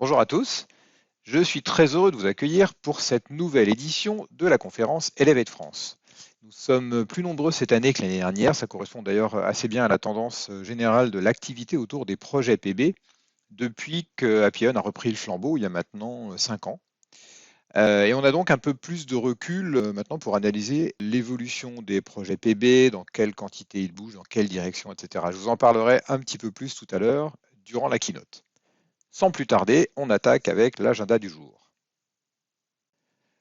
Bonjour à tous, je suis très heureux de vous accueillir pour cette nouvelle édition de la conférence Elevate France. Nous sommes plus nombreux cette année que l'année dernière, ça correspond d'ailleurs assez bien à la tendance générale de l'activité autour des projets PB depuis que Appian a repris le flambeau il y a maintenant 5 ans. Et on a donc un peu plus de recul maintenant pour analyser l'évolution des projets PB, dans quelle quantité ils bougent, dans quelle direction, etc. Je vous en parlerai un petit peu plus tout à l'heure durant la keynote. Sans plus tarder, on attaque avec l'agenda du jour.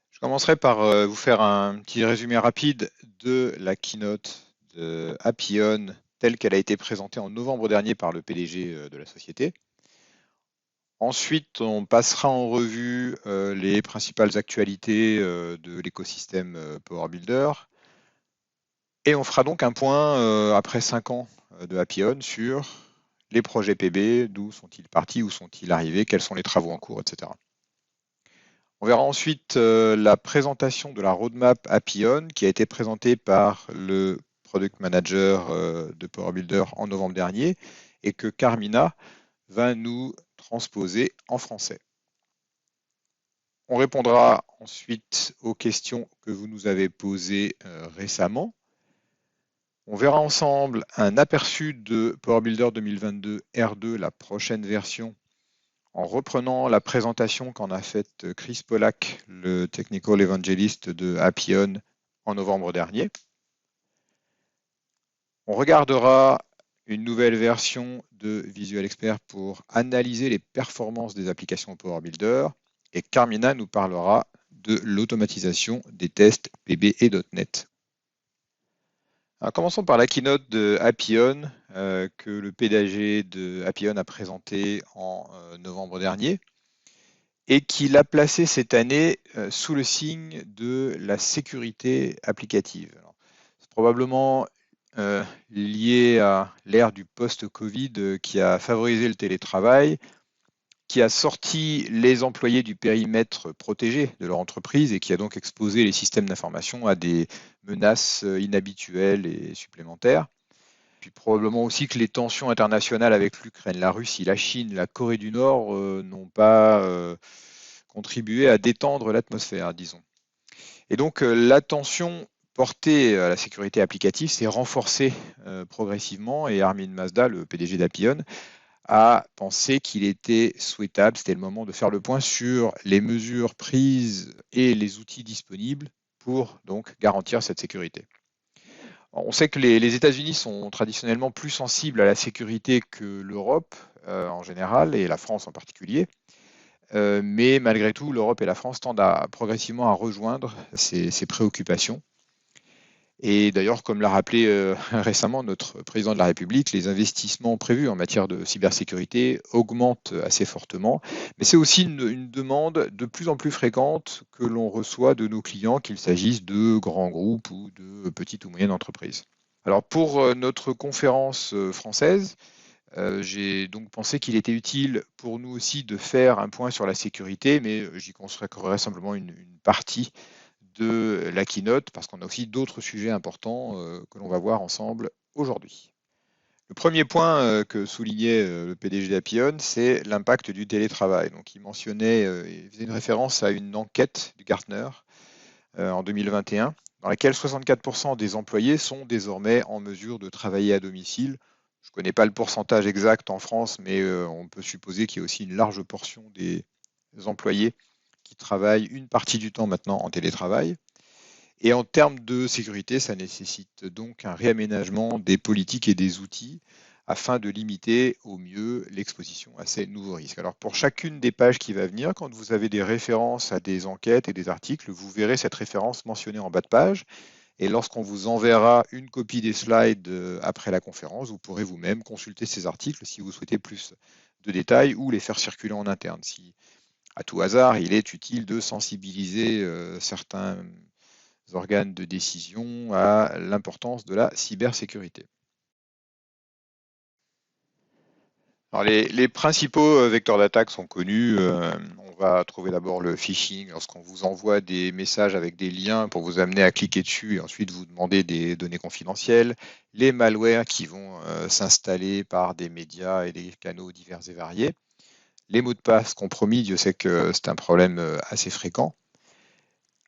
Je commencerai par vous faire un petit résumé rapide de la keynote de Appian telle qu'elle a été présentée en novembre dernier par le PDG de la société. Ensuite, on passera en revue les principales actualités de l'écosystème Power Builder. Et on fera donc un point après 5 ans de Appian sur les projets PB, d'où sont-ils partis, où sont-ils arrivés, quels sont les travaux en cours, etc. On verra ensuite la présentation de la roadmap Appian qui a été présentée par le product manager de Power Builder en novembre dernier et que Carmina va nous transposer en français. On répondra ensuite aux questions que vous nous avez posées récemment. On verra ensemble un aperçu de Power Builder 2022 R2, la prochaine version, en reprenant la présentation qu'en a faite Chris Pollack, le Technical Evangelist de Appian, en novembre dernier. On regardera une nouvelle version de Visual Expert pour analyser les performances des applications Power Builder. Et Carmina nous parlera de l'automatisation des tests PB et .NET. Alors, commençons par la keynote de Appian que le PDG de Appian a présenté en novembre dernier et qu'il a placé cette année sous le signe de la sécurité applicative. C'est probablement lié à l'ère du post-Covid qui a favorisé le télétravail, qui a sorti les employés du périmètre protégé de leur entreprise et qui a donc exposé les systèmes d'information à des menaces inhabituelles et supplémentaires. Puis probablement aussi que les tensions internationales avec l'Ukraine, la Russie, la Chine, la Corée du Nord n'ont pas contribué à détendre l'atmosphère, disons. Et donc l'attention portée à la sécurité applicative s'est renforcée progressivement et Armin Mazda, le PDG d'Appian, a pensé qu'il était souhaitable, c'était le moment de faire le point sur les mesures prises et les outils disponibles pour donc garantir cette sécurité. On sait que les États-Unis sont traditionnellement plus sensibles à la sécurité que l'Europe en général et la France en particulier. Mais malgré tout, l'Europe et la France tendent progressivement à rejoindre ces préoccupations. Et d'ailleurs, comme l'a rappelé récemment notre président de la République, les investissements prévus en matière de cybersécurité augmentent assez fortement. Mais c'est aussi une demande de plus en plus fréquente que l'on reçoit de nos clients, qu'il s'agisse de grands groupes ou de petites ou moyennes entreprises. Alors pour notre conférence française, j'ai donc pensé qu'il était utile pour nous aussi de faire un point sur la sécurité, mais j'y consacrerai simplement une partie de la keynote parce qu'on a aussi d'autres sujets importants que l'on va voir ensemble aujourd'hui. Le premier point que soulignait le PDG d'Appian, c'est l'impact du télétravail. Donc, il mentionnait, il faisait une référence à une enquête du Gartner en 2021, dans laquelle 64% des employés sont désormais en mesure de travailler à domicile. Je ne connais pas le pourcentage exact en France, mais on peut supposer qu'il y a aussi une large portion des employés qui travaillent une partie du temps maintenant en télétravail. Et en termes de sécurité, ça nécessite donc un réaménagement des politiques et des outils afin de limiter au mieux l'exposition à ces nouveaux risques. Alors pour chacune des pages qui va venir, quand vous avez des références à des enquêtes et des articles, vous verrez cette référence mentionnée en bas de page. Et lorsqu'on vous enverra une copie des slides après la conférence, vous pourrez vous-même consulter ces articles si vous souhaitez plus de détails ou les faire circuler en interne. Si à tout hasard, il est utile de sensibiliser certains organes de décision à l'importance de la cybersécurité. Alors les principaux vecteurs d'attaque sont connus. On va trouver d'abord le phishing, lorsqu'on vous envoie des messages avec des liens pour vous amener à cliquer dessus et ensuite vous demander des données confidentielles. Les malwares qui vont s'installer par des médias et des canaux divers et variés. les mots de passe compromis, Dieu sait que c'est un problème assez fréquent,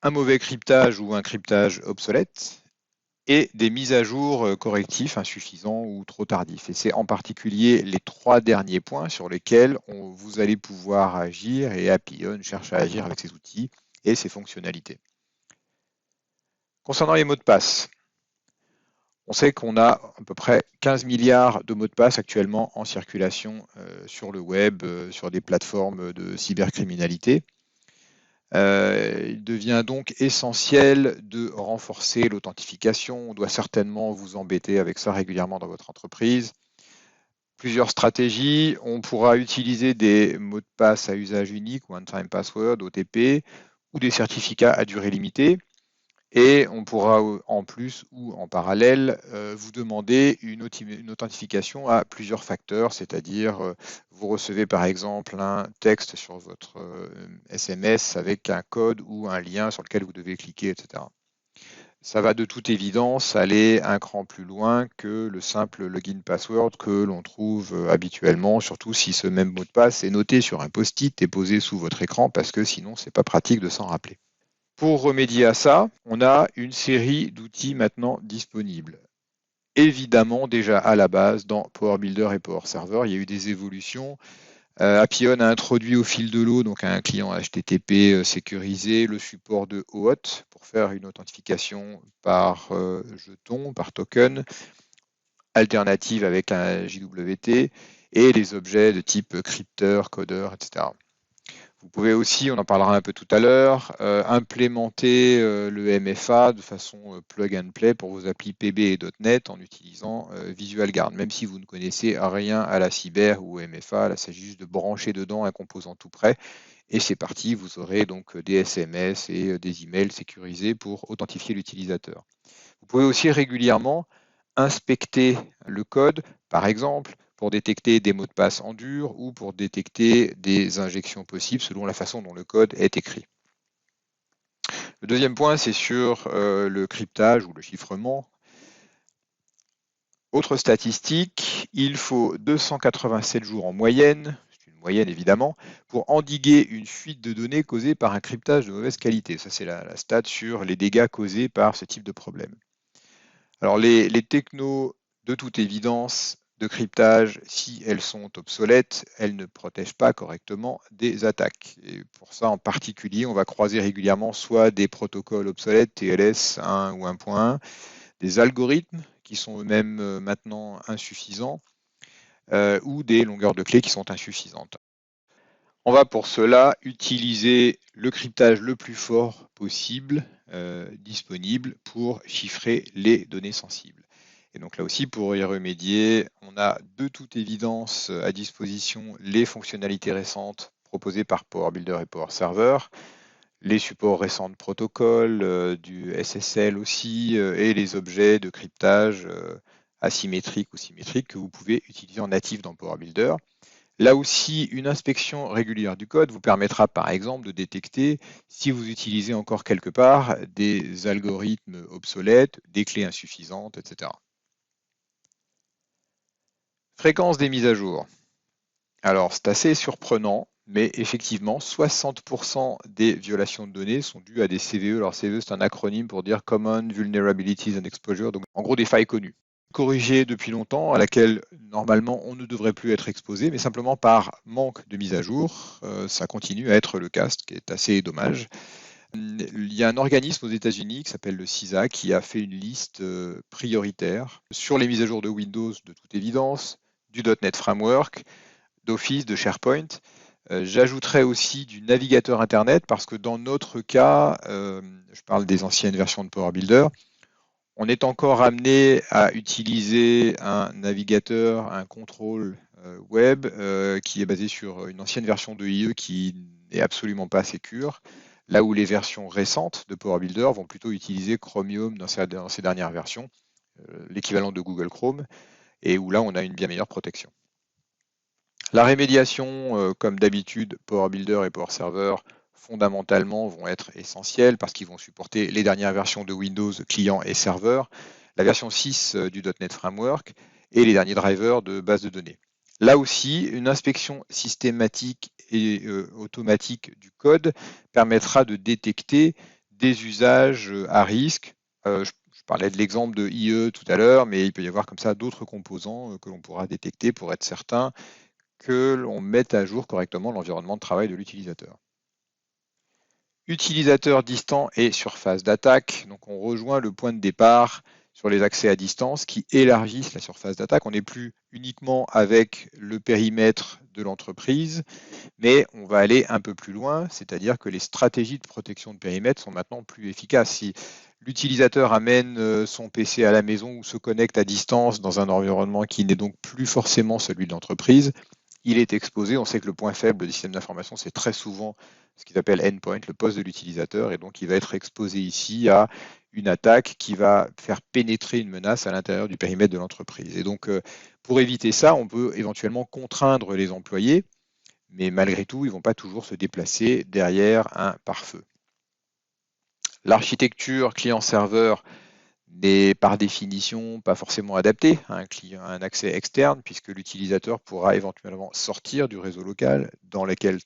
un mauvais cryptage ou un cryptage obsolète, et des mises à jour correctifs insuffisants ou trop tardifs. Et c'est en particulier les 3 derniers points sur lesquels vous allez pouvoir agir, et Appian cherche à agir avec ses outils et ses fonctionnalités. Concernant les mots de passe, on sait qu'on a à peu près 15 milliards de mots de passe actuellement en circulation sur le web, sur des plateformes de cybercriminalité. Il devient donc essentiel de renforcer l'authentification. On doit certainement vous embêter avec ça régulièrement dans votre entreprise. Plusieurs stratégies. On pourra utiliser des mots de passe à usage unique, One Time Password, OTP, ou des certificats à durée limitée. Et on pourra en plus ou en parallèle vous demander une authentification à plusieurs facteurs, c'est-à-dire vous recevez par exemple un texte sur votre SMS avec un code ou un lien sur lequel vous devez cliquer, etc. Ça va de toute évidence aller un cran plus loin que le simple login password que l'on trouve habituellement, surtout si ce même mot de passe est noté sur un post-it et posé sous votre écran, parce que sinon c'est pas pratique de s'en rappeler. Pour remédier à ça, on a une série d'outils maintenant disponibles. Évidemment, déjà à la base, dans Power Builder et Power Server, il y a eu des évolutions. Appian a introduit au fil de l'eau, donc un client HTTP sécurisé, le support de OAuth pour faire une authentification par jeton, par token, alternative avec un JWT, et les objets de type crypteur, codeur, etc. Vous pouvez aussi, on en parlera un peu tout à l'heure, implémenter le MFA de façon plug and play pour vos applis PB et .NET en utilisant Visual Guard. Même si vous ne connaissez rien à la cyber ou au MFA, là, il s'agit juste de brancher dedans un composant tout prêt. Et c'est parti, vous aurez donc des SMS et des emails sécurisés pour authentifier l'utilisateur. Vous pouvez aussi régulièrement inspecter le code, par exemple, pour détecter des mots de passe en dur ou pour détecter des injections possibles selon la façon dont le code est écrit. Le deuxième point, c'est sur le cryptage ou le chiffrement. Autre statistique, il faut 287 jours en moyenne, c'est une moyenne évidemment, pour endiguer une fuite de données causée par un cryptage de mauvaise qualité. Ça, c'est la stat sur les dégâts causés par ce type de problème. Alors, les technos, de toute évidence, de cryptage, si elles sont obsolètes, elles ne protègent pas correctement des attaques. Et pour ça, en particulier, on va croiser régulièrement soit des protocoles obsolètes, TLS 1 ou 1.1, des algorithmes qui sont eux-mêmes maintenant insuffisants, ou des longueurs de clé qui sont insuffisantes. On va pour cela utiliser le cryptage le plus fort possible disponible pour chiffrer les données sensibles. Et donc là aussi, pour y remédier, on a de toute évidence à disposition les fonctionnalités récentes proposées par Power Builder et Power Server, les supports récents de protocoles, du SSL aussi, et les objets de cryptage asymétriques ou symétriques que vous pouvez utiliser en natif dans Power Builder. Là aussi, une inspection régulière du code vous permettra par exemple de détecter si vous utilisez encore quelque part des algorithmes obsolètes, des clés insuffisantes, etc. Fréquence des mises à jour. Alors, c'est assez surprenant, mais effectivement, 60% des violations de données sont dues à des CVE. Alors, CVE, c'est un acronyme pour dire Common Vulnerabilities and Exposure, donc en gros des failles connues, corrigée depuis longtemps, à laquelle normalement on ne devrait plus être exposé, mais simplement par manque de mise à jour, ça continue à être le cas, ce qui est assez dommage. Il y a un organisme aux États-Unis qui s'appelle le CISA qui a fait une liste prioritaire sur les mises à jour de Windows, de toute évidence, du .NET Framework, d'Office, de SharePoint. J'ajouterais aussi du navigateur Internet parce que dans notre cas, je parle des anciennes versions de Power Builder, on est encore amené à utiliser un navigateur, un contrôle web qui est basé sur une ancienne version de IE qui n'est absolument pas sécure, là où les versions récentes de Power Builder vont plutôt utiliser Chromium dans ces dernières versions, l'équivalent de Google Chrome, et où là on a une bien meilleure protection. La rémédiation, comme d'habitude, Power Builder et Power Server fondamentalement vont être essentiels parce qu'ils vont supporter les dernières versions de Windows client et serveur, la version 6 du .NET Framework et les derniers drivers de base de données. Là aussi, une inspection systématique automatique du code permettra de détecter des usages à risque. Je parlais de l'exemple de IE tout à l'heure, mais il peut y avoir comme ça d'autres composants que l'on pourra détecter pour être certain que l'on mette à jour correctement l'environnement de travail de l'utilisateur. Utilisateur distant et surface d'attaque. Donc on rejoint le point de départ sur les accès à distance qui élargissent la surface d'attaque. On n'est plus uniquement avec le périmètre de l'entreprise, mais on va aller un peu plus loin, c'est-à-dire que les stratégies de protection de périmètre sont maintenant plus efficaces. Si l'utilisateur amène son PC à la maison ou se connecte à distance dans un environnement qui n'est donc plus forcément celui de l'entreprise, il est exposé. On sait que le point faible des systèmes d'information, c'est très souvent ce qu'ils appellent endpoint, le poste de l'utilisateur, et donc il va être exposé ici à une attaque qui va faire pénétrer une menace à l'intérieur du périmètre de l'entreprise. Et donc, pour éviter ça, on peut éventuellement contraindre les employés, mais malgré tout, ils ne vont pas toujours se déplacer derrière un pare-feu. L'architecture client-serveur n'est par définition pas forcément adaptée à un accès externe, puisque l'utilisateur pourra éventuellement sortir du réseau local dans lequel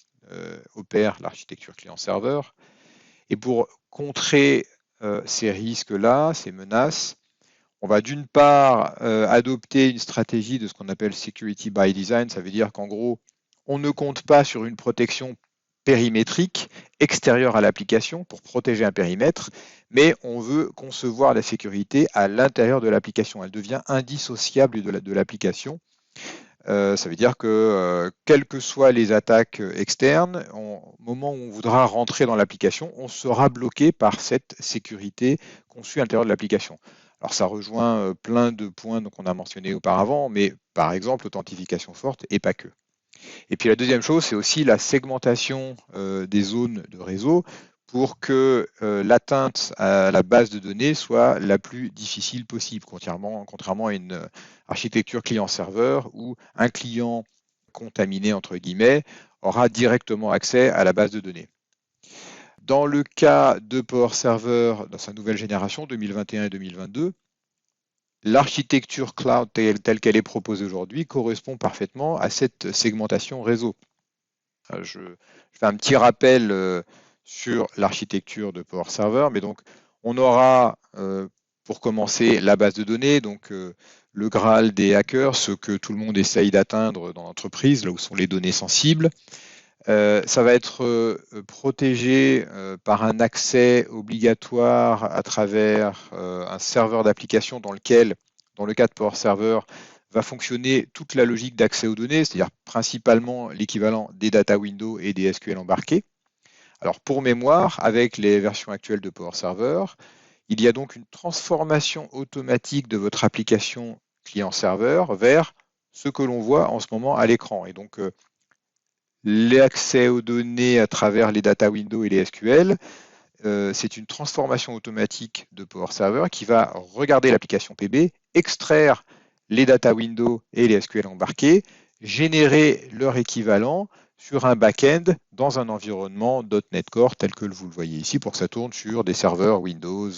opère l'architecture client-serveur. Et pour contrer ces risques-là, ces menaces, on va d'une part adopter une stratégie de ce qu'on appelle Security by Design. Ça veut dire qu'en gros, on ne compte pas sur une protection périmétrique extérieure à l'application pour protéger un périmètre, mais on veut concevoir la sécurité à l'intérieur de l'application. Elle devient indissociable de l'application. Ça veut dire que quelles que soient les attaques externes, au moment où on voudra rentrer dans l'application, on sera bloqué par cette sécurité conçue à l'intérieur de l'application. Alors ça rejoint plein de points qu'on a mentionnés auparavant, mais par exemple authentification forte et pas que. Et puis la deuxième chose, c'est aussi la segmentation des zones de réseau pour que l'atteinte à la base de données soit la plus difficile possible, contrairement à une architecture client-serveur où un client contaminé, entre guillemets, aura directement accès à la base de données. Dans le cas de Power Server, dans sa nouvelle génération, 2021 et 2022, l'architecture cloud telle qu'elle est proposée aujourd'hui correspond parfaitement à cette segmentation réseau. Je fais un petit rappel sur l'architecture de Power Server, mais donc on aura pour commencer la base de données, donc le Graal des hackers, ce que tout le monde essaye d'atteindre dans l'entreprise, là où sont les données sensibles. Ça va être protégé par un accès obligatoire à travers un serveur d'application dans lequel, dans le cas de Power Server, va fonctionner toute la logique d'accès aux données, c'est-à-dire principalement l'équivalent des data windows et des SQL embarqués. Alors pour mémoire, avec les versions actuelles de Power Server, il y a donc une transformation automatique de votre application client-serveur vers ce que l'on voit en ce moment à l'écran. Et donc l'accès aux données à travers les data windows et les SQL, c'est une transformation automatique de Power Server qui va regarder l'application PB, extraire les data windows et les SQL embarqués, générer leur équivalent sur un back-end dans un environnement .NET Core tel que vous le voyez ici pour que ça tourne sur des serveurs Windows,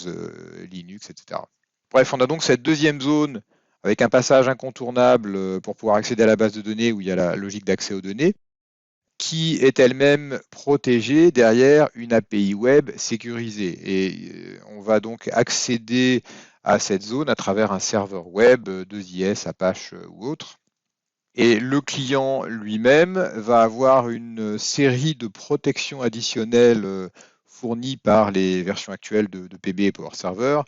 Linux, etc. Bref, on a donc cette deuxième zone avec un passage incontournable pour pouvoir accéder à la base de données où il y a la logique d'accès aux données, qui est elle-même protégée derrière une API web sécurisée. Et on va donc accéder à cette zone à travers un serveur web, 2IS, Apache ou autre. Et le client lui-même va avoir une série de protections additionnelles fournies par les versions actuelles de PB et Power Server.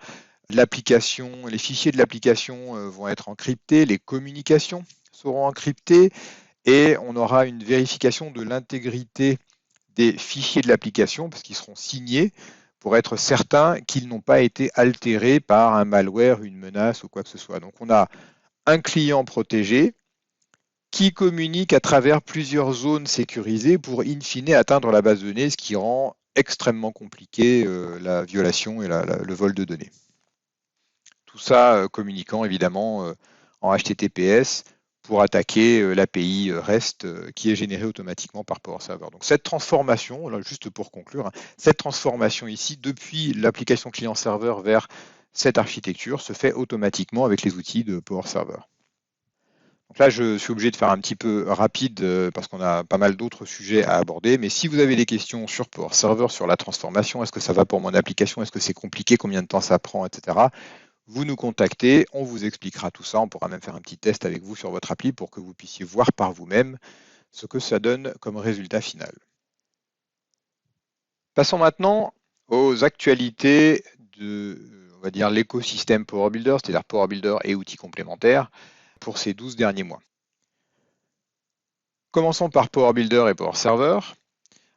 L'application, les fichiers de l'application vont être encryptés, les communications seront encryptées, et on aura une vérification de l'intégrité des fichiers de l'application parce qu'ils seront signés pour être certain qu'ils n'ont pas été altérés par un malware, une menace ou quoi que ce soit. Donc on a un client protégé qui communique à travers plusieurs zones sécurisées pour in fine atteindre la base de données, ce qui rend extrêmement compliqué la violation et le vol de données. Tout ça communiquant évidemment en HTTPS pour attaquer l'API REST qui est générée automatiquement par Power Server. Donc cette transformation, là, juste pour conclure, cette transformation ici depuis l'application client-serveur vers cette architecture se fait automatiquement avec les outils de Power Server. Donc là, je suis obligé de faire un petit peu rapide parce qu'on a pas mal d'autres sujets à aborder. Mais si vous avez des questions sur Power Server, sur la transformation, est-ce que ça va pour mon application, est-ce que c'est compliqué, combien de temps ça prend, etc., vous nous contactez, on vous expliquera tout ça. On pourra même faire un petit test avec vous sur votre appli pour que vous puissiez voir par vous-même ce que ça donne comme résultat final. Passons maintenant aux actualités de, on va dire, l'écosystème Power Builder, c'est-à-dire Power Builder et outils complémentaires pour ces 12 derniers mois. Commençons par Power Builder et Power Server.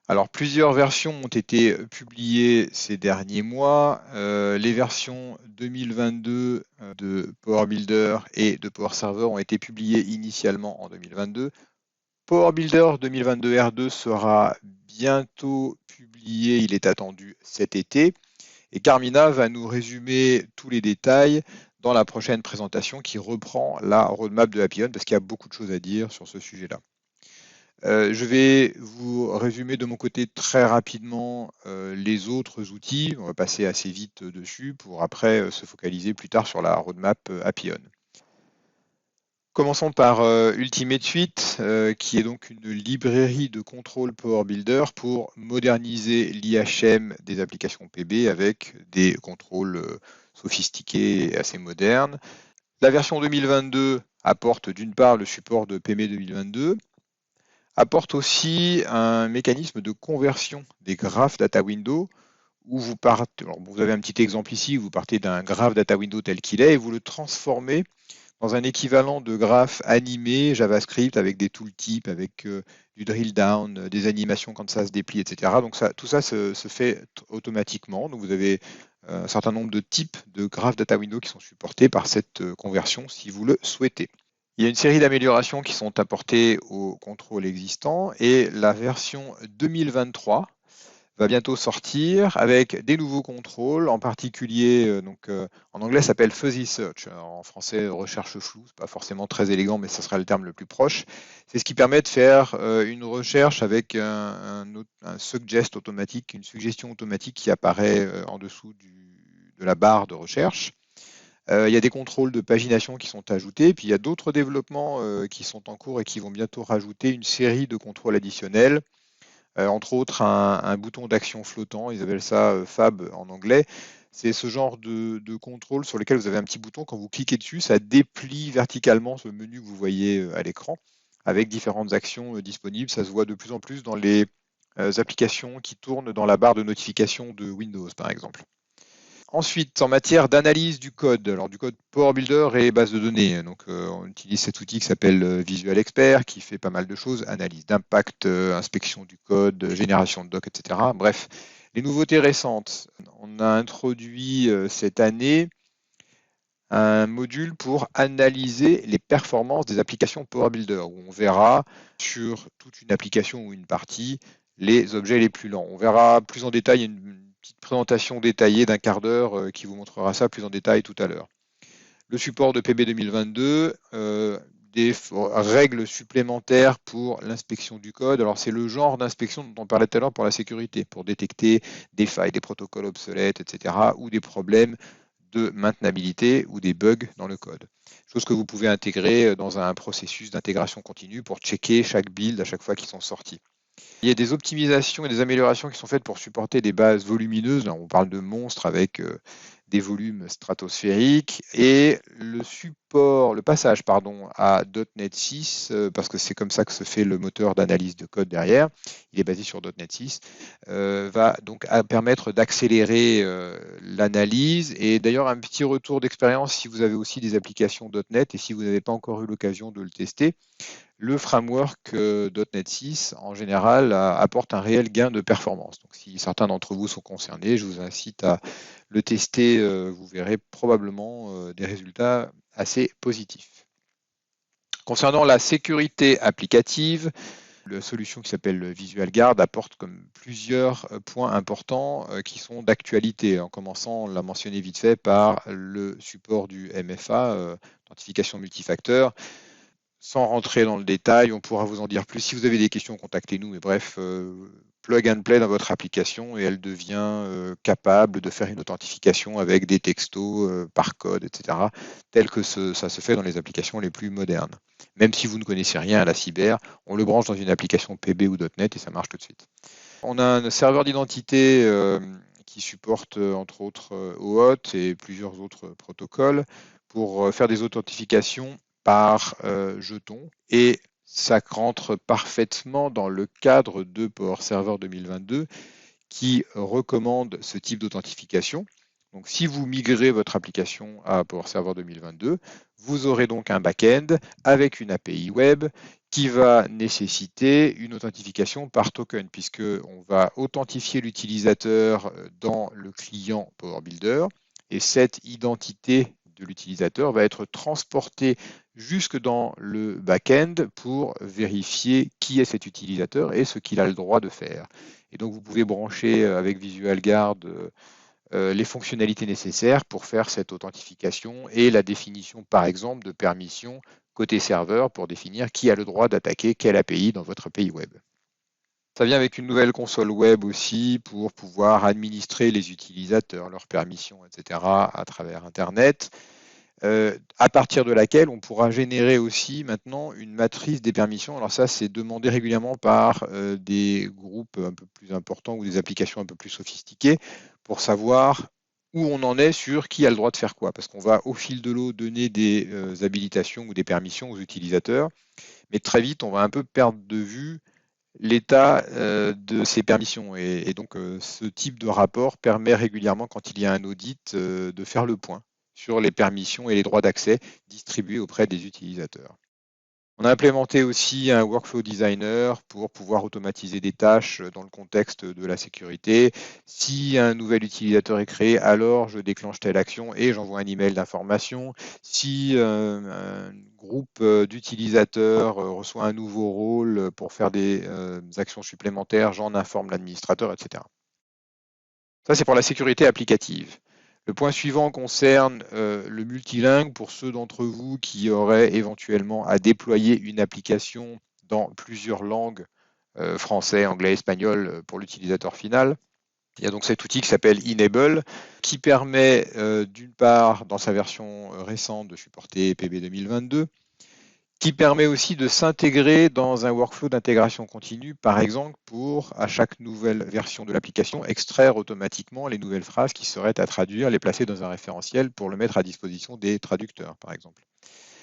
Alors, plusieurs versions ont été publiées ces derniers mois. Les versions 2022 de Power Builder et de Power Server ont été publiées initialement en 2022. Power Builder 2022 R2 sera bientôt publié, il est attendu cet été. Et Carmina va nous résumer tous les détails dans la prochaine présentation qui reprend la roadmap de Appian parce qu'il y a beaucoup de choses à dire sur ce sujet-là. Je vais vous résumer de mon côté très rapidement les autres outils. On va passer assez vite dessus pour après se focaliser plus tard sur la roadmap Appian. Commençons par Ultimate Suite, qui est donc une librairie de contrôle Power Builder pour moderniser l'IHM des applications PB avec des contrôles sophistiqués et assez modernes. La version 2022 apporte d'une part le support de PME 2022, apporte aussi un mécanisme de conversion des graphes data window où vous partez, alors vous avez un petit exemple ici, vous partez d'un graph data window tel qu'il est et vous le transformez dans un équivalent de graphe animé JavaScript avec des tooltips, avec du drill down, des animations quand ça se déplie, etc. Donc tout ça se fait automatiquement. Donc vous avez un certain nombre de types de graph data window qui sont supportés par cette conversion si vous le souhaitez. Il y a une série d'améliorations qui sont apportées au contrôle existant et la version 2023 va bientôt sortir avec des nouveaux contrôles, en particulier, en anglais ça s'appelle Fuzzy Search, en français recherche floue, c'est pas forcément très élégant, mais ce sera le terme le plus proche. C'est ce qui permet de faire une recherche avec un suggest automatique, une suggestion automatique qui apparaît en dessous de la barre de recherche. Il y a des contrôles de pagination qui sont ajoutés, puis il y a d'autres développements qui sont en cours et qui vont bientôt rajouter une série de contrôles additionnels, entre autres un bouton d'action flottant, ils appellent ça Fab en anglais. C'est ce genre de contrôle sur lequel vous avez un petit bouton, quand vous cliquez dessus, ça déplie verticalement ce menu que vous voyez à l'écran, avec différentes actions disponibles. Ça se voit de plus en plus dans les applications qui tournent dans la barre de notification de Windows, par exemple. Ensuite, en matière d'analyse du code, alors du code Power Builder et base de données, donc on utilise cet outil qui s'appelle Visual Expert, qui fait pas mal de choses, analyse d'impact, inspection du code, génération de doc, etc. Bref, les nouveautés récentes, on a introduit cette année un module pour analyser les performances des applications Power Builder, où on verra sur toute une application ou une partie les objets les plus lents. On verra plus en détail une petite présentation détaillée d'un quart d'heure qui vous montrera ça plus en détail tout à l'heure. Le support de PB 2022, des règles supplémentaires pour l'inspection du code. Alors c'est le genre d'inspection dont on parlait tout à l'heure pour la sécurité, pour détecter des failles, des protocoles obsolètes, etc., ou des problèmes de maintenabilité ou des bugs dans le code. Chose que vous pouvez intégrer dans un processus d'intégration continue pour checker chaque build à chaque fois qu'ils sont sortis. Il y a des optimisations et des améliorations qui sont faites pour supporter des bases volumineuses. Là, on parle de monstres avec des volumes stratosphériques et le passage à .NET 6, parce que c'est comme ça que se fait le moteur d'analyse de code derrière, il est basé sur .NET 6, va donc permettre d'accélérer l'analyse. Et d'ailleurs, un petit retour d'expérience si vous avez aussi des applications .NET et si vous n'avez pas encore eu l'occasion de le tester, le framework .NET 6, en général, apporte un réel gain de performance. Donc, si certains d'entre vous sont concernés, je vous incite à le tester. Vous verrez probablement des résultats assez positifs. Concernant la sécurité applicative, la solution qui s'appelle Visual Guard apporte comme plusieurs points importants qui sont d'actualité, en commençant, on l'a mentionné vite fait, par le support du MFA, authentification multifacteur. Sans rentrer dans le détail, on pourra vous en dire plus. Si vous avez des questions, contactez-nous. Mais bref, plug and play dans votre application et elle devient capable de faire une authentification avec des textos par code, etc., tel que ça se fait dans les applications les plus modernes. Même si vous ne connaissez rien à la cyber, on le branche dans une application PB ou .NET et ça marche tout de suite. On a un serveur d'identité qui supporte entre autres OAuth et plusieurs autres protocoles pour faire des authentifications par jetons, et ça rentre parfaitement dans le cadre de Power Server 2022 qui recommande ce type d'authentification. Donc si vous migrez votre application à Power Server 2022, vous aurez donc un back-end avec une API web qui va nécessiter une authentification par token, puisqu'on va authentifier l'utilisateur dans le client Power Builder, et cette identité de l'utilisateur va être transportée jusque dans le back-end pour vérifier qui est cet utilisateur et ce qu'il a le droit de faire. Et donc vous pouvez brancher avec VisualGuard les fonctionnalités nécessaires pour faire cette authentification et la définition par exemple de permissions côté serveur pour définir qui a le droit d'attaquer quelle API dans votre API web. Ça vient avec une nouvelle console web aussi pour pouvoir administrer les utilisateurs, leurs permissions, etc. à travers Internet, à partir de laquelle on pourra générer aussi maintenant une matrice des permissions. Alors ça, c'est demandé régulièrement par des groupes un peu plus importants ou des applications un peu plus sophistiquées pour savoir où on en est sur qui a le droit de faire quoi. Parce qu'on va au fil de l'eau donner des habilitations ou des permissions aux utilisateurs, mais très vite, on va un peu perdre de vue l'état de ces permissions. Et donc, ce type de rapport permet régulièrement, quand il y a un audit, de faire le point sur les permissions et les droits d'accès distribués auprès des utilisateurs. On a implémenté aussi un workflow designer pour pouvoir automatiser des tâches dans le contexte de la sécurité. Si un nouvel utilisateur est créé, alors je déclenche telle action et j'envoie un email d'information. Si un groupe d'utilisateurs reçoit un nouveau rôle pour faire des actions supplémentaires, j'en informe l'administrateur, etc. Ça, c'est pour la sécurité applicative. Le point suivant concerne le multilingue pour ceux d'entre vous qui auraient éventuellement à déployer une application dans plusieurs langues, français, anglais, espagnol, pour l'utilisateur final. Il y a donc cet outil qui s'appelle Enable, qui permet d'une part, dans sa version récente, de supporter PB 2022, qui permet aussi de s'intégrer dans un workflow d'intégration continue, par exemple pour, à chaque nouvelle version de l'application, extraire automatiquement les nouvelles phrases qui seraient à traduire, les placer dans un référentiel pour le mettre à disposition des traducteurs, par exemple.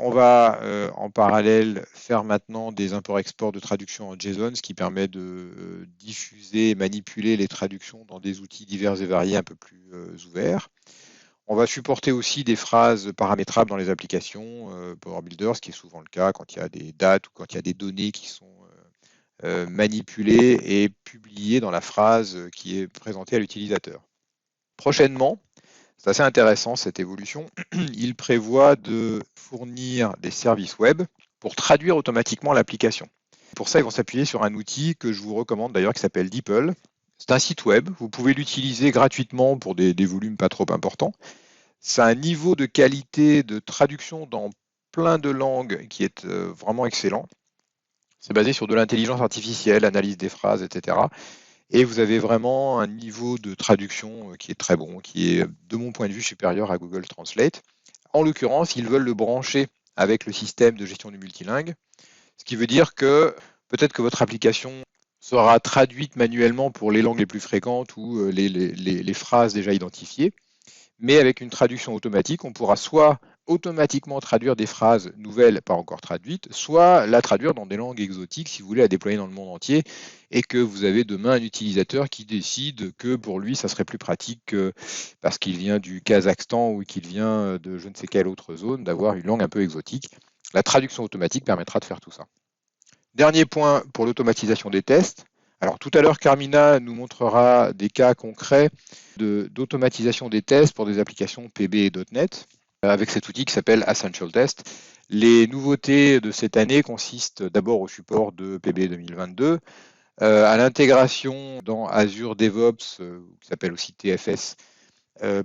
On va en parallèle faire maintenant des imports-exports de traduction en JSON, ce qui permet de diffuser et manipuler les traductions dans des outils divers et variés un peu plus ouverts. On va supporter aussi des phrases paramétrables dans les applications Power Builder, ce qui est souvent le cas quand il y a des dates ou quand il y a des données qui sont manipulées et publiées dans la phrase qui est présentée à l'utilisateur. Prochainement, c'est assez intéressant cette évolution, il prévoit de fournir des services web pour traduire automatiquement l'application. Pour ça, ils vont s'appuyer sur un outil que je vous recommande d'ailleurs qui s'appelle DeepL. C'est un site web, vous pouvez l'utiliser gratuitement pour des volumes pas trop importants. C'est un niveau de qualité de traduction dans plein de langues qui est vraiment excellent. C'est basé sur de l'intelligence artificielle, analyse des phrases, etc. Et vous avez vraiment un niveau de traduction qui est très bon, qui est, de mon point de vue, supérieur à Google Translate. En l'occurrence, ils veulent le brancher avec le système de gestion du multilingue, ce qui veut dire que peut-être que votre application sera traduite manuellement pour les langues les plus fréquentes ou les phrases déjà identifiées, mais avec une traduction automatique, on pourra soit automatiquement traduire des phrases nouvelles pas encore traduites, soit la traduire dans des langues exotiques si vous voulez la déployer dans le monde entier et que vous avez demain un utilisateur qui décide que pour lui ça serait plus pratique parce qu'il vient du Kazakhstan ou qu'il vient de je ne sais quelle autre zone d'avoir une langue un peu exotique. La traduction automatique permettra de faire tout ça. Dernier point pour l'automatisation des tests. Alors tout à l'heure, Carmina nous montrera des cas concrets d'automatisation des tests pour des applications PB et .NET avec cet outil qui s'appelle Essential Test. Les nouveautés de cette année consistent d'abord au support de PB 2022, à l'intégration dans Azure DevOps, qui s'appelle aussi TFS,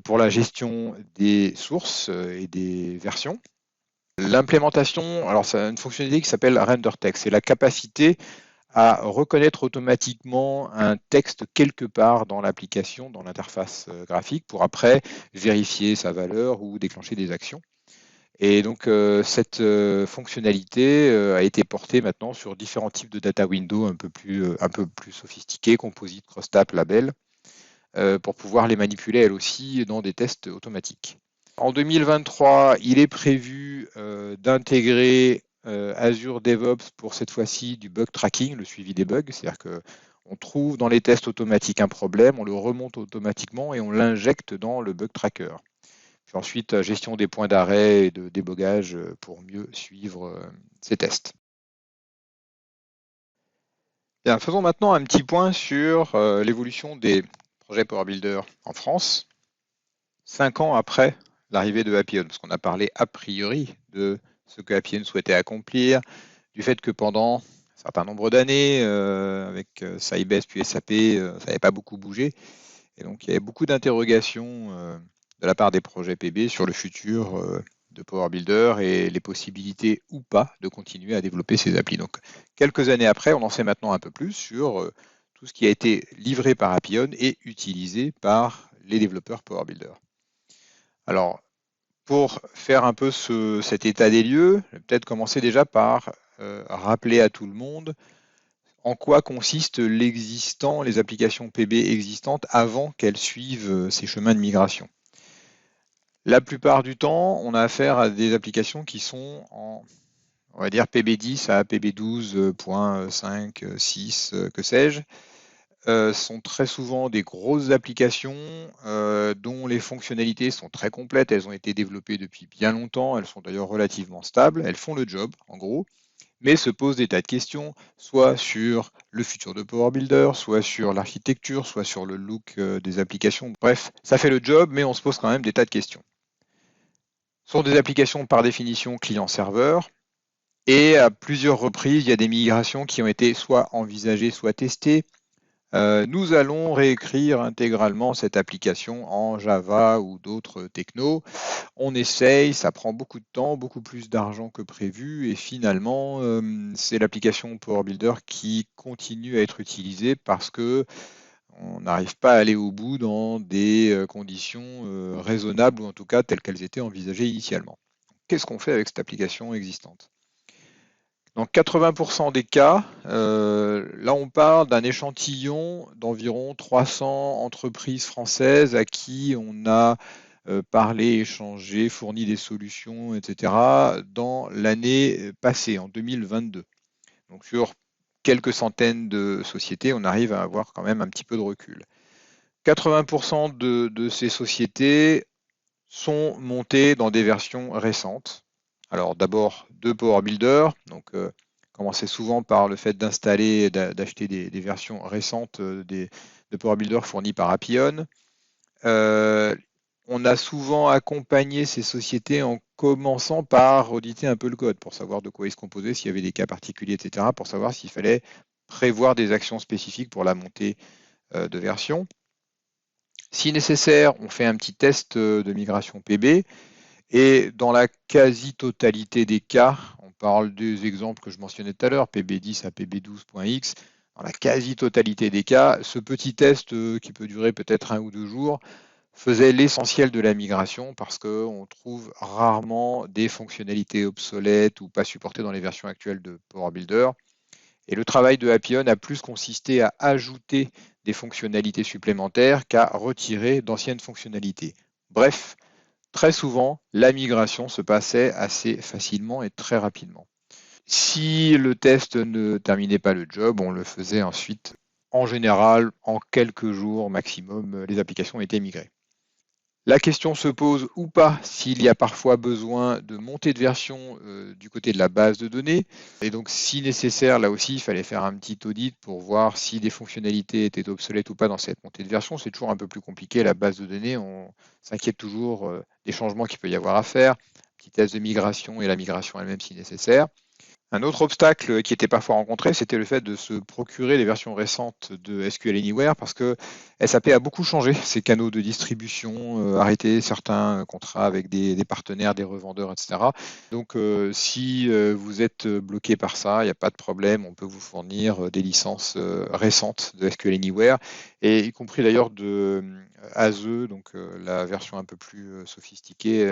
pour la gestion des sources et des versions. L'implémentation, alors c'est une fonctionnalité qui s'appelle Render Text, c'est la capacité à reconnaître automatiquement un texte quelque part dans l'application, dans l'interface graphique, pour après vérifier sa valeur ou déclencher des actions. Et donc cette fonctionnalité a été portée maintenant sur différents types de data window un peu plus sophistiqués, composite, cross-tab, label, pour pouvoir les manipuler elles aussi dans des tests automatiques. En 2023, il est prévu d'intégrer Azure DevOps pour cette fois-ci du bug tracking, le suivi des bugs, c'est-à-dire qu'on trouve dans les tests automatiques un problème, on le remonte automatiquement et on l'injecte dans le bug tracker. Puis ensuite, gestion des points d'arrêt et de débogage pour mieux suivre ces tests. Bien, faisons maintenant un petit point sur l'évolution des projets Power Builder en France, 5 ans après l'arrivée de Appian, parce qu'on a parlé a priori de ce que Appian souhaitait accomplir, du fait que pendant un certain nombre d'années, avec Sybase puis SAP, ça n'avait pas beaucoup bougé. Et donc il y avait beaucoup d'interrogations de la part des projets PB sur le futur de Power Builder et les possibilités ou pas de continuer à développer ces applis. Donc quelques années après, on en sait maintenant un peu plus sur tout ce qui a été livré par Appian et utilisé par les développeurs Power Builder. Alors, pour faire un peu cet état des lieux, je vais peut-être commencer déjà par rappeler à tout le monde en quoi consiste l'existant, les applications PB existantes avant qu'elles suivent ces chemins de migration. La plupart du temps, on a affaire à des applications qui sont en, on va dire, PB10 à PB12.5, 6, que sais-je. Sont très souvent des grosses applications dont les fonctionnalités sont très complètes. Elles ont été développées depuis bien longtemps. Elles sont d'ailleurs relativement stables. Elles font le job, en gros, mais se posent des tas de questions, soit sur le futur de Power Builder, soit sur l'architecture, soit sur le look des applications. Bref, ça fait le job, mais on se pose quand même des tas de questions. Ce sont des applications par définition client-serveur. Et à plusieurs reprises, il y a des migrations qui ont été soit envisagées, soit testées. Nous allons réécrire intégralement cette application en Java ou d'autres technos. On essaye, ça prend beaucoup de temps, beaucoup plus d'argent que prévu, et finalement, c'est l'application Power Builder qui continue à être utilisée parce que on n'arrive pas à aller au bout dans des conditions raisonnables, ou en tout cas telles qu'elles étaient envisagées initialement. Qu'est-ce qu'on fait avec cette application existante? Dans 80% des cas, là on parle d'un échantillon d'environ 300 entreprises françaises à qui on a parlé, échangé, fourni des solutions, etc. dans l'année passée, en 2022. Donc sur quelques centaines de sociétés, on arrive à avoir quand même un petit peu de recul. 80% de ces sociétés sont montées dans des versions récentes. Alors d'abord de Power Builder, donc commencez souvent par le fait d'installer, d'acheter des versions récentes de Power Builder fournies par Appian. On a souvent accompagné ces sociétés en commençant par auditer un peu le code pour savoir de quoi il se composait, s'il y avait des cas particuliers, etc., pour savoir s'il fallait prévoir des actions spécifiques pour la montée de version. Si nécessaire, on fait un petit test de migration PB et dans la quasi-totalité des cas, on parle des exemples que je mentionnais tout à l'heure, PB10 à PB12.x, dans la quasi-totalité des cas, ce petit test qui peut durer peut-être 1 ou 2 jours faisait l'essentiel de la migration parce qu'on trouve rarement des fonctionnalités obsolètes ou pas supportées dans les versions actuelles de Power Builder. Et le travail de Appian a plus consisté à ajouter des fonctionnalités supplémentaires qu'à retirer d'anciennes fonctionnalités. Bref, très souvent, la migration se passait assez facilement et très rapidement. Si le test ne terminait pas le job, on le faisait ensuite, en général, en quelques jours maximum, les applications étaient migrées. La question se pose ou pas s'il y a parfois besoin de monter de version du côté de la base de données. Et donc, si nécessaire, là aussi, il fallait faire un petit audit pour voir si des fonctionnalités étaient obsolètes ou pas dans cette montée de version. C'est toujours un peu plus compliqué. La base de données, on s'inquiète toujours des changements qu'il peut y avoir à faire, petit test de migration et la migration elle-même si nécessaire. Un autre obstacle qui était parfois rencontré, c'était le fait de se procurer les versions récentes de SQL Anywhere parce que SAP a beaucoup changé ses canaux de distribution, arrêté certains contrats avec des partenaires, des revendeurs, etc. Donc, si vous êtes bloqué par ça, il n'y a pas de problème, on peut vous fournir des licences récentes de SQL Anywhere, et y compris d'ailleurs de ASE, donc la version un peu plus sophistiquée.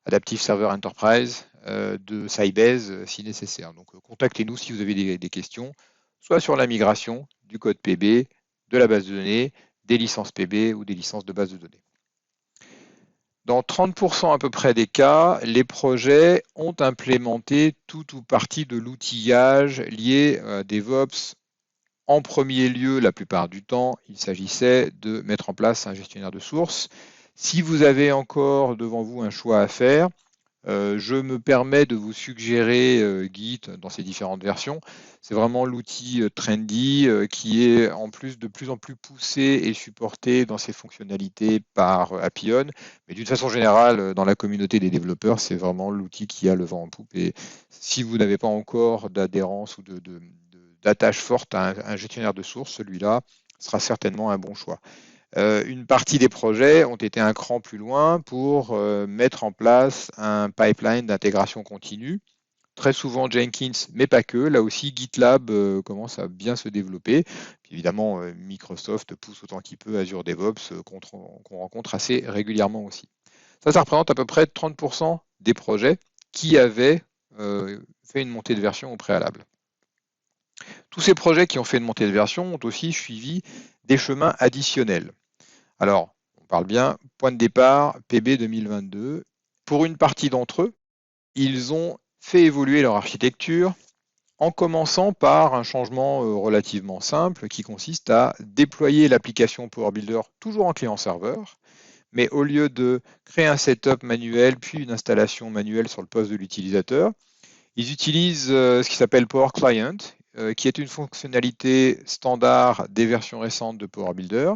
Adaptive Server Enterprise, de Sybase si nécessaire. Donc contactez-nous si vous avez des questions, soit sur la migration du code PB, de la base de données, des licences PB ou des licences de base de données. Dans 30% à peu près des cas, les projets ont implémenté tout ou partie de l'outillage lié à DevOps. En premier lieu, la plupart du temps, il s'agissait de mettre en place un gestionnaire de sources. Si vous avez encore devant vous un choix à faire, je me permets de vous suggérer Git dans ses différentes versions. C'est vraiment l'outil trendy qui est en plus de plus en plus poussé et supporté dans ses fonctionnalités par Appian. Mais d'une façon générale, dans la communauté des développeurs, c'est vraiment l'outil qui a le vent en poupe. Et si vous n'avez pas encore d'adhérence ou d'attache forte à un gestionnaire de sources, celui-là sera certainement un bon choix. Une partie des projets ont été un cran plus loin pour mettre en place un pipeline d'intégration continue. Très souvent Jenkins, mais pas que. Là aussi, GitLab commence à bien se développer. Puis évidemment, Microsoft pousse autant qu'il peut Azure DevOps, qu'on rencontre assez régulièrement aussi. Ça représente à peu près 30% des projets qui avaient fait une montée de version au préalable. Tous ces projets qui ont fait une montée de version ont aussi suivi des chemins additionnels. Alors, on parle bien, point de départ, PB 2022. Pour une partie d'entre eux, ils ont fait évoluer leur architecture en commençant par un changement relativement simple qui consiste à déployer l'application Power Builder toujours en client-serveur, mais au lieu de créer un setup manuel puis une installation manuelle sur le poste de l'utilisateur, ils utilisent ce qui s'appelle Power Client, qui est une fonctionnalité standard des versions récentes de Power Builder,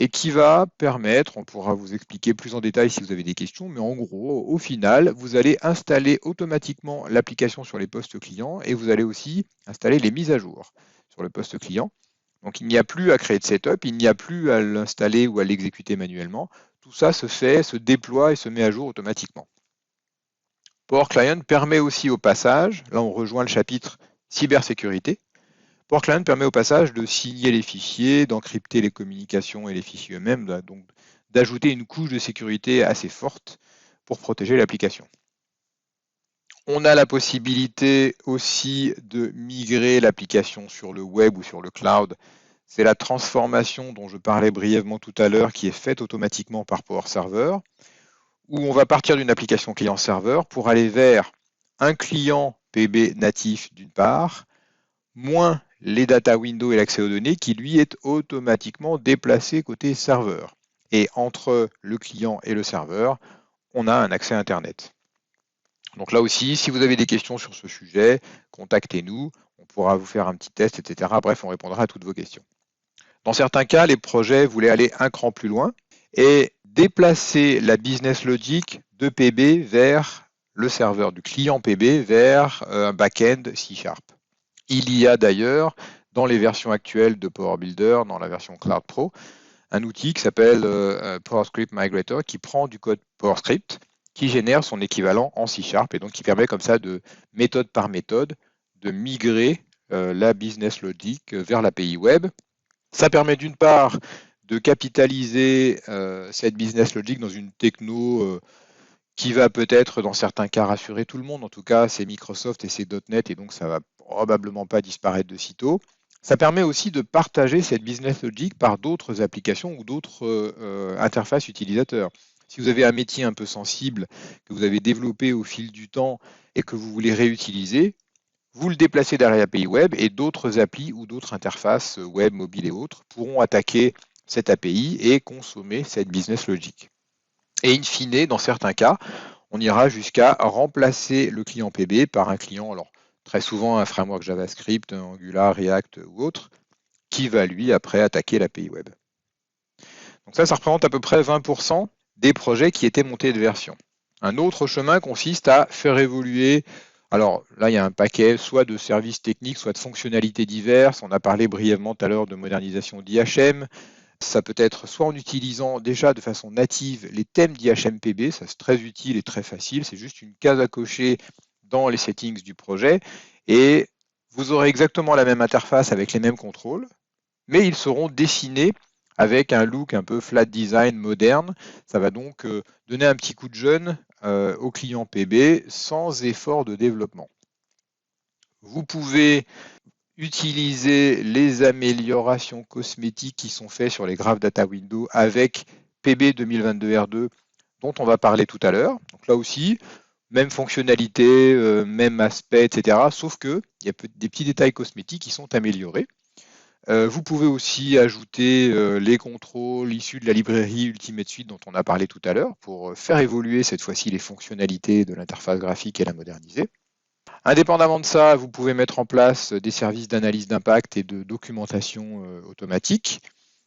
et qui va permettre, on pourra vous expliquer plus en détail si vous avez des questions, mais en gros, au final, vous allez installer automatiquement l'application sur les postes clients et vous allez aussi installer les mises à jour sur le poste client. Donc il n'y a plus à créer de setup, il n'y a plus à l'installer ou à l'exécuter manuellement. Tout ça se fait, se déploie et se met à jour automatiquement. Power Client permet aussi au passage, là on rejoint le chapitre cybersécurité, Power Client permet au passage de signer les fichiers, d'encrypter les communications et les fichiers eux-mêmes, donc d'ajouter une couche de sécurité assez forte pour protéger l'application. On a la possibilité aussi de migrer l'application sur le web ou sur le cloud. C'est la transformation dont je parlais brièvement tout à l'heure qui est faite automatiquement par Power Server, où on va partir d'une application client-serveur pour aller vers un client PB natif d'une part, moins les data windows et l'accès aux données qui lui est automatiquement déplacé côté serveur. Et entre le client et le serveur, on a un accès Internet. Donc là aussi, si vous avez des questions sur ce sujet, contactez-nous, on pourra vous faire un petit test, etc. Bref, on répondra à toutes vos questions. Dans certains cas, les projets voulaient aller un cran plus loin et déplacer la business logic de PB vers le serveur du client PB vers un back-end C#. Il y a d'ailleurs, dans les versions actuelles de Power Builder, dans la version Cloud Pro, un outil qui s'appelle PowerScript Migrator qui prend du code PowerScript, qui génère son équivalent en C# et donc qui permet comme ça de méthode par méthode de migrer la business logic vers l'API web. Ça permet d'une part de capitaliser cette business logic dans une techno qui va peut-être dans certains cas rassurer tout le monde. En tout cas, c'est Microsoft et c'est .NET et donc ça va probablement pas disparaître de sitôt. Ça permet aussi de partager cette business logic par d'autres applications ou d'autres interfaces utilisateurs. Si vous avez un métier un peu sensible que vous avez développé au fil du temps et que vous voulez réutiliser, vous le déplacez derrière l'API web et d'autres applis ou d'autres interfaces web, mobile et autres pourront attaquer cette API et consommer cette business logic. Et in fine, dans certains cas, on ira jusqu'à remplacer le client PB par un client, alors très souvent un framework JavaScript, Angular, React ou autre, qui va lui après attaquer l'API web. Donc ça représente à peu près 20% des projets qui étaient montés de version. Un autre chemin consiste à faire évoluer Alors là, il y a un paquet soit de services techniques, soit de fonctionnalités diverses. On a parlé brièvement tout à l'heure de modernisation d'IHM. Ça peut être soit en utilisant déjà de façon native les thèmes d'IHMPB, ça c'est très utile et très facile, c'est juste une case à cocher dans les settings du projet et vous aurez exactement la même interface avec les mêmes contrôles, mais ils seront dessinés avec un look un peu flat design moderne. Ça va donc donner un petit coup de jeune au client PB sans effort de développement. Vous pouvez utiliser les améliorations cosmétiques qui sont faites sur les Graph Data Window avec PB 2022 R2 dont on va parler tout à l'heure. Donc là aussi, même fonctionnalité, même aspect, etc. Sauf qu'il y a des petits détails cosmétiques qui sont améliorés. Vous pouvez aussi ajouter les contrôles issus de la librairie Ultimate Suite dont on a parlé tout à l'heure pour faire évoluer cette fois-ci les fonctionnalités de l'interface graphique et la moderniser. Indépendamment de ça, vous pouvez mettre en place des services d'analyse d'impact et de documentation automatique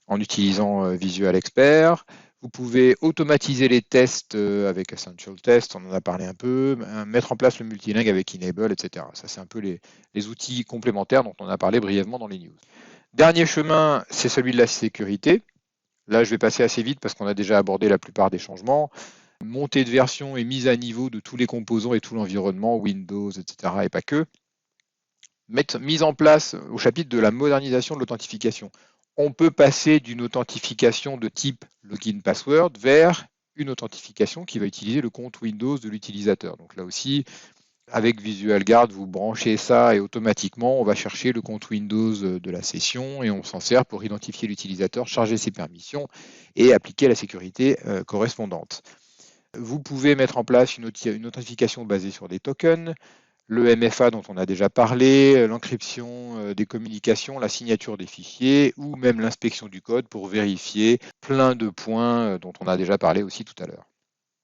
en utilisant Visual Expert. Vous pouvez automatiser les tests avec Essential Test, on en a parlé un peu, mettre en place le multilingue avec Enable, etc. Ça, c'est un peu les outils complémentaires dont on a parlé brièvement dans les news. Dernier chemin, c'est celui de la sécurité. Là, je vais passer assez vite parce qu'on a déjà abordé la plupart des changements. Montée de version et mise à niveau de tous les composants et tout l'environnement, Windows, etc. et pas que. Mise en place au chapitre de la modernisation de l'authentification. On peut passer d'une authentification de type login password vers une authentification qui va utiliser le compte Windows de l'utilisateur. Donc là aussi, avec Visual Guard, vous branchez ça et automatiquement, on va chercher le compte Windows de la session et on s'en sert pour identifier l'utilisateur, charger ses permissions et appliquer la sécurité correspondante. Vous pouvez mettre en place une authentification basée sur des tokens, le MFA dont on a déjà parlé, l'encryption des communications, la signature des fichiers ou même l'inspection du code pour vérifier plein de points dont on a déjà parlé aussi tout à l'heure.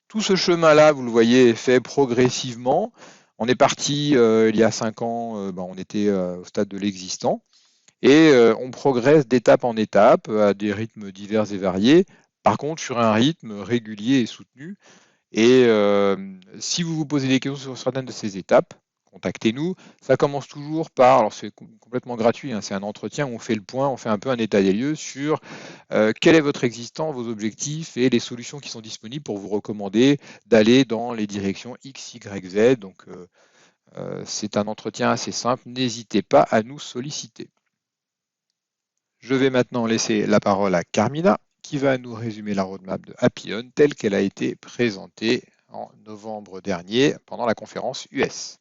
Tout ce chemin-là, vous le voyez, est fait progressivement. On est parti il y a 5 ans, on était au stade de l'existant et on progresse d'étape en étape à des rythmes divers et variés. Par contre, sur un rythme régulier et soutenu. Et si vous vous posez des questions sur certaines de ces étapes, contactez-nous. Ça commence toujours par, alors c'est complètement gratuit, hein, c'est un entretien où on fait le point, on fait un peu un état des lieux sur quel est votre existant, vos objectifs et les solutions qui sont disponibles pour vous recommander d'aller dans les directions X, Y, Z. Donc c'est un entretien assez simple, n'hésitez pas à nous solliciter. Je vais maintenant laisser la parole à Carmina qui va nous résumer la roadmap de Appian telle qu'elle a été présentée en novembre dernier pendant la conférence US.